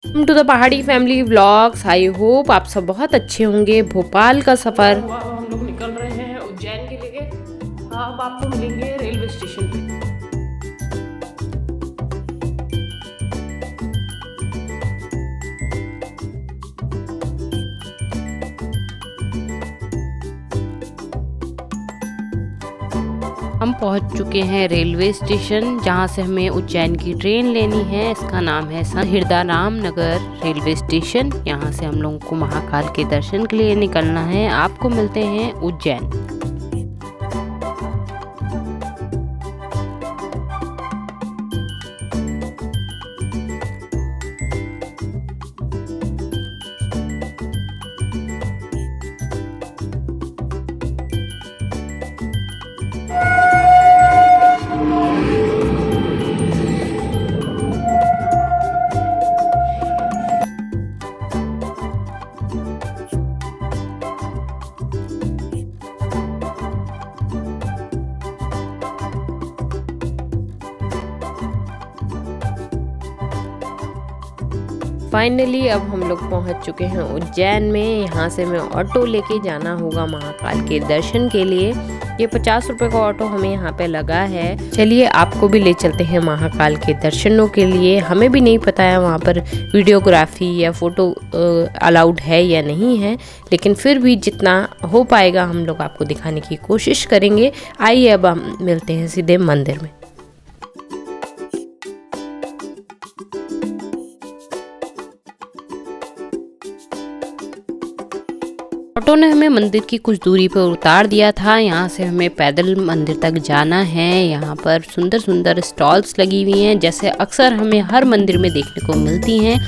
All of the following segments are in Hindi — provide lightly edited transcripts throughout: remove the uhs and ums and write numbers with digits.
वेलकम टू द पहाड़ी फैमिली व्लॉग्स। आई होप आप सब बहुत अच्छे होंगे। भोपाल का सफ़र हम लोग निकल रहे हैं उज्जैन के लिए। अब आपको मिलेंगे रेलवे स्टेशन पे। हम पहुंच चुके हैं रेलवे स्टेशन, जहां से हमें उज्जैन की ट्रेन लेनी है। इसका नाम है हृदयराम नगर रेलवे स्टेशन। यहां से हम लोगों को महाकाल के दर्शन के लिए निकलना है। आपको मिलते हैं उज्जैन। फाइनली अब हम लोग पहुंच चुके हैं उज्जैन में। यहाँ से हमें ऑटो लेके जाना होगा महाकाल के दर्शन के लिए। ये 50 रुपए का ऑटो हमें यहाँ पे लगा है। चलिए आपको भी ले चलते हैं महाकाल के दर्शनों के लिए। हमें भी नहीं पता है वहाँ पर वीडियोग्राफी या फोटो अलाउड है या नहीं है, लेकिन फिर भी जितना हो पाएगा हम लोग आपको दिखाने की कोशिश करेंगे। आइए अब हम मिलते हैं सीधे मंदिर में। ऑटो ने हमें मंदिर की कुछ दूरी पर उतार दिया था। यहाँ से हमें पैदल मंदिर तक जाना है। यहाँ पर सुंदर सुंदर स्टॉल्स लगी हुई हैं, जैसे अक्सर हमें हर मंदिर में देखने को मिलती हैं।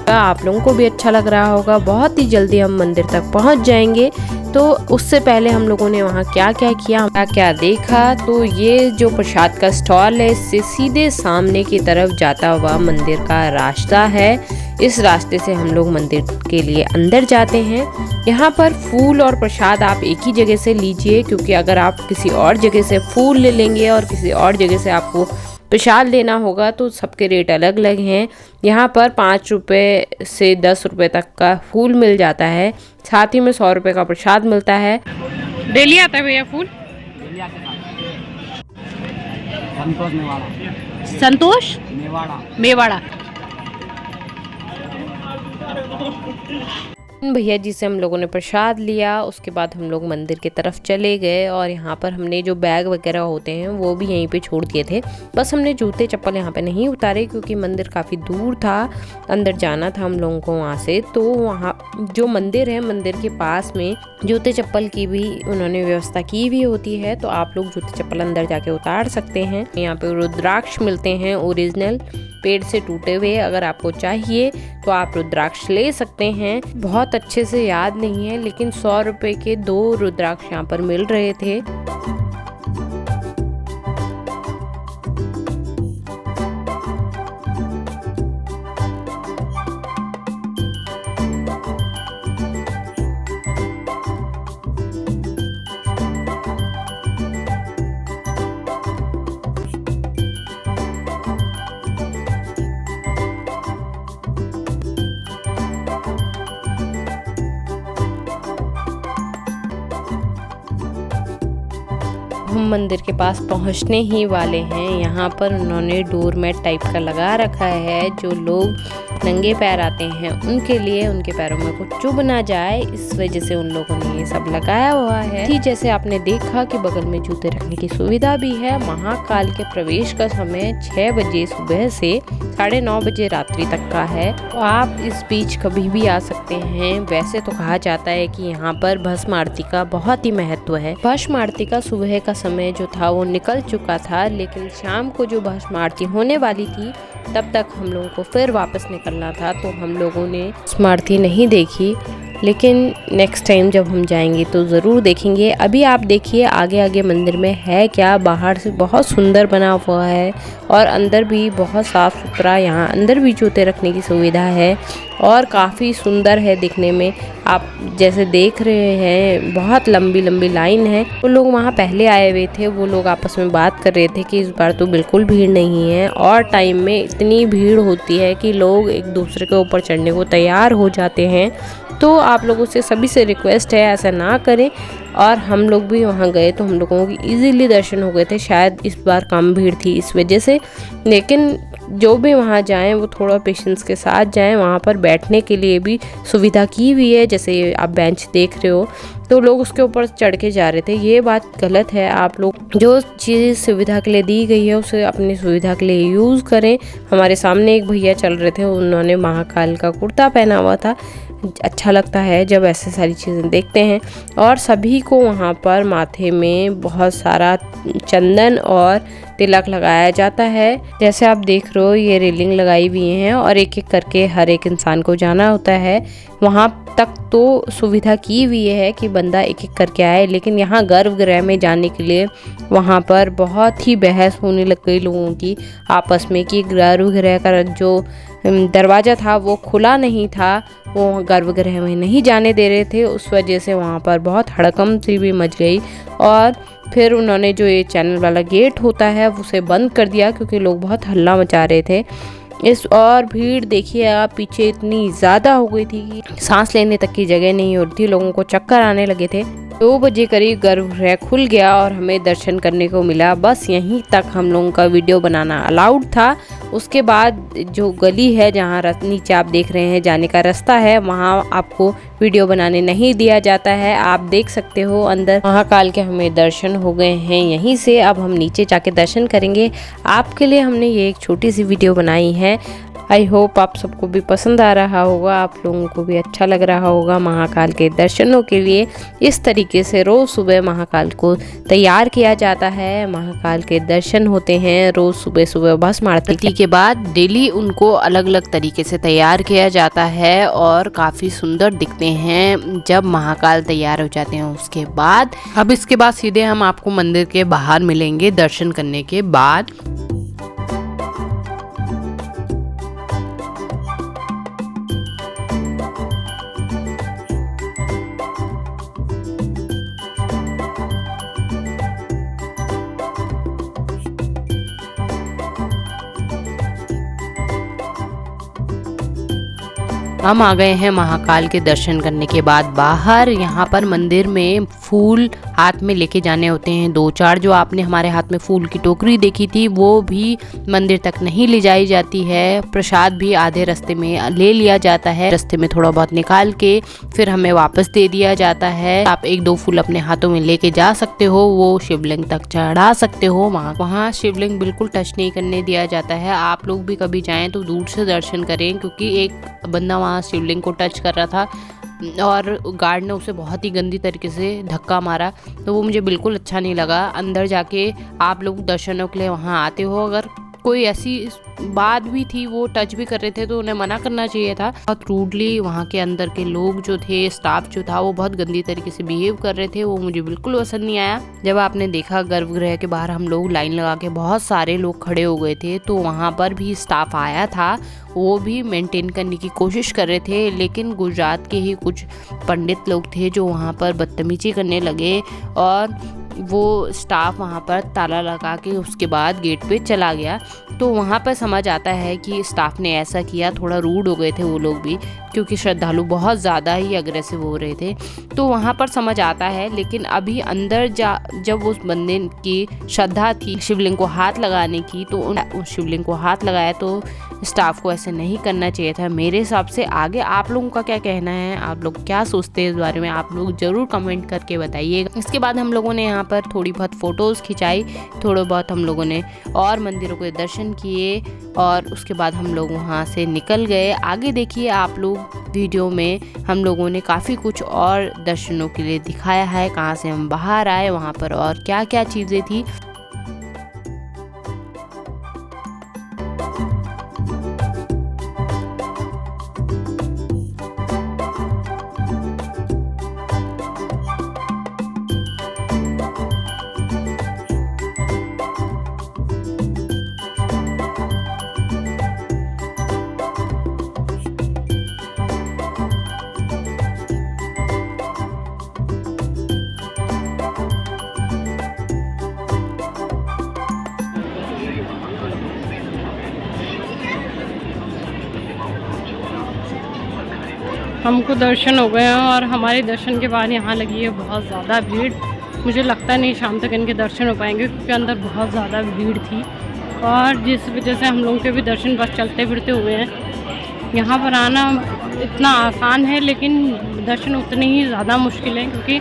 आप लोगों को भी अच्छा लग रहा होगा। बहुत ही जल्दी हम मंदिर तक पहुंच जाएंगे। तो उससे पहले हम लोगों ने वहाँ क्या क्या किया, क्या क्या देखा, तो ये जो प्रसाद का स्टॉल है, इससे सीधे सामने की तरफ जाता हुआ मंदिर का रास्ता है। इस रास्ते से हम लोग मंदिर के लिए अंदर जाते हैं। यहाँ पर फूल और प्रसाद आप एक ही जगह से लीजिए, क्योंकि अगर आप किसी और जगह से फूल ले लेंगे और किसी और जगह से आपको प्रसाद लेना होगा तो सबके रेट अलग अलग हैं। यहाँ पर 5 रुपये से 10 रुपये तक का फूल मिल जाता है, साथ ही में 100 रुपये का प्रसाद मिलता है। डेली आता है भैया फूल? संतोष मेवाड़ा। संतोष मेवाड़ा। भैया जी से हम लोगों ने प्रसाद लिया। उसके बाद हम लोग मंदिर की तरफ चले गए और यहाँ पर हमने जो बैग वगैरह होते हैं वो भी यहीं पे छोड़ दिए थे। बस हमने जूते चप्पल यहाँ पे नहीं उतारे, क्योंकि मंदिर काफ़ी दूर था, अंदर जाना था हम लोगों को वहाँ से। तो वहाँ जो मंदिर है, मंदिर के पास में जूते चप्पल की भी उन्होंने व्यवस्था की हुई होती है, तो आप लोग जूते चप्पल अंदर जाके उतार सकते हैं। यहाँ पे रुद्राक्ष मिलते हैं ओरिजिनल, पेड़ से टूटे हुए। अगर आपको चाहिए तो आप रुद्राक्ष ले सकते हैं। बहुत अच्छे से याद नहीं है, लेकिन 100 रुपये के 2 रुद्राक्ष यहाँ पर मिल रहे थे। हम मंदिर के पास पहुंचने ही वाले हैं। यहाँ पर उन्होंने डोरमेट टाइप का लगा रखा है। जो लोग नंगे पैर आते हैं उनके लिए, उनके पैरों में कुछ चुभ ना जाए, इस वजह से उन लोगों ने ये सब लगाया हुआ है। ठीक जैसे आपने देखा कि बगल में जूते रखने की सुविधा भी है। महाकाल के प्रवेश का समय 6 बजे सुबह से 9:30 बजे रात्रि तक का है। तो आप इस बीच कभी भी आ सकते हैं। वैसे तो कहा जाता है कि यहाँ पर भस्म आरती का बहुत ही महत्व है। भस्म आरती का सुबह का समय जो था वो निकल चुका था, लेकिन शाम को जो भस्म आरती होने वाली थी तब तक हम लोगों को फिर वापस निकल निकलना था, तो हम लोगों ने स्मारती नहीं देखी, लेकिन नेक्स्ट टाइम जब हम जाएंगे तो ज़रूर देखेंगे। अभी आप देखिए आगे आगे मंदिर में है क्या, बाहर से बहुत सुंदर बना हुआ है और अंदर भी बहुत साफ़ सुथरा, यहाँ अंदर भी जूते रखने की सुविधा है और काफ़ी सुंदर है दिखने में। आप जैसे देख रहे हैं बहुत लंबी लंबी लाइन है। वो लोग वहाँ पहले आए हुए थे, वो लोग आपस में बात कर रहे थे कि इस बार तो बिल्कुल भीड़ नहीं है, और टाइम में इतनी भीड़ होती है कि लोग एक दूसरे के ऊपर चढ़ने को तैयार हो जाते हैं। तो आप लोगों से सभी से रिक्वेस्ट है ऐसा ना करें। और हम लोग भी वहाँ गए तो हम लोगों की इजीली दर्शन हो गए थे। शायद इस बार कम भीड़ थी इस वजह से, लेकिन जो भी वहाँ जाएं वो थोड़ा पेशेंस के साथ जाएं। वहाँ पर बैठने के लिए भी सुविधा की हुई है, जैसे आप बेंच देख रहे हो, तो लोग उसके ऊपर चढ़ के जा रहे थे। ये बात गलत है। आप लोग जो चीज़ सुविधा के लिए दी गई है उसे अपनी सुविधा के लिए यूज़ करें। हमारे सामने एक भैया चल रहे थे, उन्होंने महाकाल का कुर्ता पहना हुआ था। अच्छा लगता है जब ऐसे सारी चीज़ें देखते हैं। और सभी को वहाँ पर माथे में बहुत सारा चंदन और तिलक लगाया जाता है। जैसे आप देख रहे हो ये रेलिंग लगाई हुई हैं और एक एक करके हर एक इंसान को जाना होता है। वहाँ तक तो सुविधा की हुई है कि बंदा एक एक करके आए, लेकिन यहाँ गर्भगृह में जाने के लिए वहाँ पर बहुत ही बहस होने लग गई लोगों की आपस में कि गर्भगृह का जो दरवाज़ा था वो खुला नहीं था, वो गर्भगृह में नहीं जाने दे रहे थे। उस वजह से वहाँ पर बहुत हड़कंप सी भी मच गई और फिर उन्होंने जो ये चैनल वाला गेट होता है उसे बंद कर दिया, क्योंकि लोग बहुत हल्ला मचा रहे थे। इस और भीड़ देखिए आप पीछे इतनी ज़्यादा हो गई थी कि सांस लेने तक की जगह नहीं हो रही थी, लोगों को चक्कर आने लगे थे। 2 बजे करीब गर्भगृह खुल गया और हमें दर्शन करने को मिला। बस यहीं तक हम लोगों का वीडियो बनाना अलाउड था। उसके बाद जो गली है जहाँ नीचे आप देख रहे हैं जाने का रास्ता है, वहाँ आपको वीडियो बनाने नहीं दिया जाता है। आप देख सकते हो अंदर महाकाल के हमें दर्शन हो गए हैं यहीं से। अब हम नीचे जाके दर्शन करेंगे। आपके लिए हमने ये एक छोटी सी वीडियो बनाई है। आई होप आप सबको भी पसंद आ रहा होगा, आप लोगों को भी अच्छा लग रहा होगा। महाकाल के दर्शनों के लिए इस तरीके से रोज़ सुबह महाकाल को तैयार किया जाता है। महाकाल के दर्शन होते हैं रोज़ सुबह सुबह भस्म आरती के बाद। डेली उनको अलग अलग तरीके से तैयार किया जाता है और काफ़ी सुंदर दिखते हैं जब महाकाल तैयार हो जाते हैं उसके बाद। अब इसके बाद सीधे हम आपको मंदिर के बाहर मिलेंगे दर्शन करने के बाद। हम आ गए हैं महाकाल के दर्शन करने के बाद बाहर। यहाँ पर मंदिर में फूल हाथ में लेके जाने होते हैं 2-4। जो आपने हमारे हाथ में फूल की टोकरी देखी थी वो भी मंदिर तक नहीं ले जाई जाती है। प्रसाद भी आधे रास्ते में ले लिया जाता है, रास्ते में थोड़ा बहुत निकाल के फिर हमें वापस दे दिया जाता है। आप 1-2 फूल अपने हाथों में लेके जा सकते हो, वो शिवलिंग तक चढ़ा सकते हो। वहाँ शिवलिंग बिल्कुल टच नहीं करने दिया जाता है। आप लोग भी कभी जाएं तो दूर से दर्शन करें, क्योंकि एक बंदा वहाँ शिवलिंग को टच कर रहा था और गार्ड ने उसे बहुत ही गंदी तरीके से धक्का मारा, तो वो मुझे बिल्कुल अच्छा नहीं लगा। अंदर जाके आप लोग दर्शनों के लिए वहाँ आते हो, अगर कोई ऐसी बात भी थी वो टच भी कर रहे थे तो उन्हें मना करना चाहिए था। बहुत रूडली वहाँ के अंदर के लोग जो थे, स्टाफ जो था, वो बहुत गंदी तरीके से बिहेव कर रहे थे, वो मुझे बिल्कुल पसंद नहीं आया। जब आपने देखा गर्भगृह के बाहर हम लोग लाइन लगा के बहुत सारे लोग खड़े हो गए थे, तो वहाँ पर भी स्टाफ आया था, वो भी मेंटेन करने की कोशिश कर रहे थे। लेकिन गुजरात के ही कुछ पंडित लोग थे जो वहाँ पर बदतमीजी करने लगे और वो स्टाफ वहाँ पर ताला लगा के उसके बाद गेट पे चला गया। तो वहाँ पर समझ आता है कि स्टाफ ने ऐसा किया, थोड़ा रूड हो गए थे वो लोग भी, क्योंकि श्रद्धालु बहुत ज़्यादा ही अग्रेसिव हो रहे थे, तो वहाँ पर समझ आता है। लेकिन अभी अंदर जब उस बंदे की श्रद्धा थी शिवलिंग को हाथ लगाने की, तो उस शिवलिंग को हाथ लगाया, तो स्टाफ को ऐसे नहीं करना चाहिए था मेरे हिसाब से। आगे आप लोगों का क्या कहना है, आप लोग क्या सोचते हैं इस बारे में, आप लोग ज़रूर कमेंट करके बताइएगा। इसके बाद हम लोगों ने यहाँ पर थोड़ी बहुत फ़ोटोज़ खिंचाई, थोड़ा बहुत हम लोगों ने और मंदिरों के दर्शन किए और उसके बाद हम लोग वहाँ से निकल गए। आगे देखिए आप लोग वीडियो में हम लोगों ने काफ़ी कुछ और दर्शनों के लिए दिखाया है, कहाँ से हम बाहर आए, वहाँ पर और क्या क्या चीज़ें थी। हमको दर्शन हो गए हैं और हमारे दर्शन के बाद यहाँ लगी है बहुत ज़्यादा भीड़। मुझे लगता नहीं शाम तक इनके दर्शन हो पाएंगे क्योंकि अंदर बहुत ज़्यादा भीड़ थी और जिस वजह से हम लोगों के भी दर्शन बस चलते फिरते हुए हैं। यहाँ पर आना इतना आसान है लेकिन दर्शन उतने ही ज़्यादा मुश्किल है क्योंकि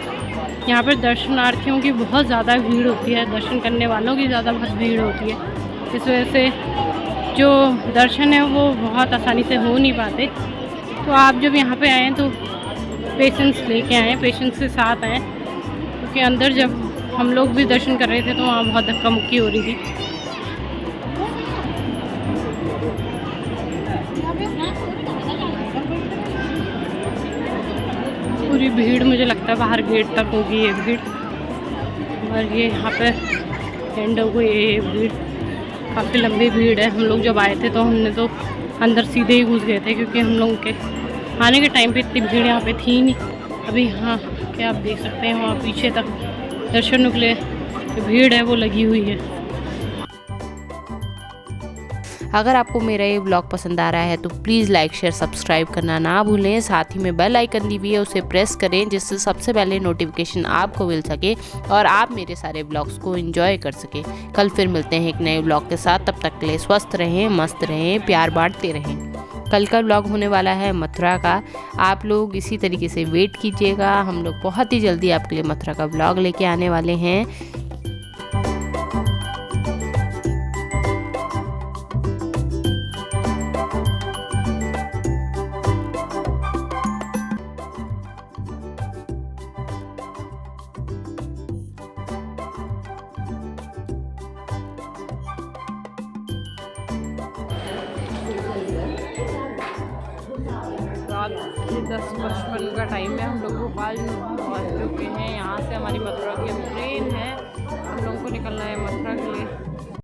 यहाँ पर दर्शनार्थियों की बहुत ज़्यादा भीड़ होती है, दर्शन करने वालों की ज़्यादा बहुत भीड़ होती है। इस वजह से जो दर्शन है वो बहुत आसानी से हो नहीं पाते। तो आप जब यहाँ पे आएँ तो पेशेंस लेके आएँ, पेशेंस के साथ आएँ क्योंकि अंदर जब हम लोग भी दर्शन कर रहे थे तो वहाँ बहुत धक्का मुक्की हो रही थी। पूरी भीड़ मुझे लगता है बाहर गेट तक होगी ये भीड़ और ये यहाँ पे एंड हो गई ये भीड़। काफ़ी लंबी भीड़ है। हम लोग जब आए थे तो हमने तो अंदर सीधे ही घुस गए थे क्योंकि हम लोगों के आने के टाइम पे इतनी भीड़ यहाँ पे थी नहीं। अभी हाँ क्या आप देख सकते हैं वहाँ पीछे तक दर्शन के लिए जो भीड़ है वो लगी हुई है। अगर आपको मेरा ये ब्लॉग पसंद आ रहा है तो प्लीज़ लाइक शेयर सब्सक्राइब करना ना भूलें। साथ ही में बेल आइकन दी हुई है उसे प्रेस करें जिससे सबसे पहले नोटिफिकेशन आपको मिल सके और आप मेरे सारे ब्लॉग्स को एंजॉय कर सके। कल फिर मिलते हैं एक नए ब्लॉग के साथ। तब तक के लिए स्वस्थ रहें, मस्त रहें, प्यार बांटते रहें। कल का ब्लॉग होने वाला है मथुरा का। आप लोग इसी तरीके से वेट कीजिएगा। हम लोग बहुत ही जल्दी आपके लिए मथुरा का ब्लॉग लेके आने वाले हैं। रात 10:55 का टाइम है। हम लोग भोपाल पहुँच चुके हैं। यहाँ से हमारी मथुरा की अब ट्रेन है। हम लोगों को निकलना है मथुरा के लिए।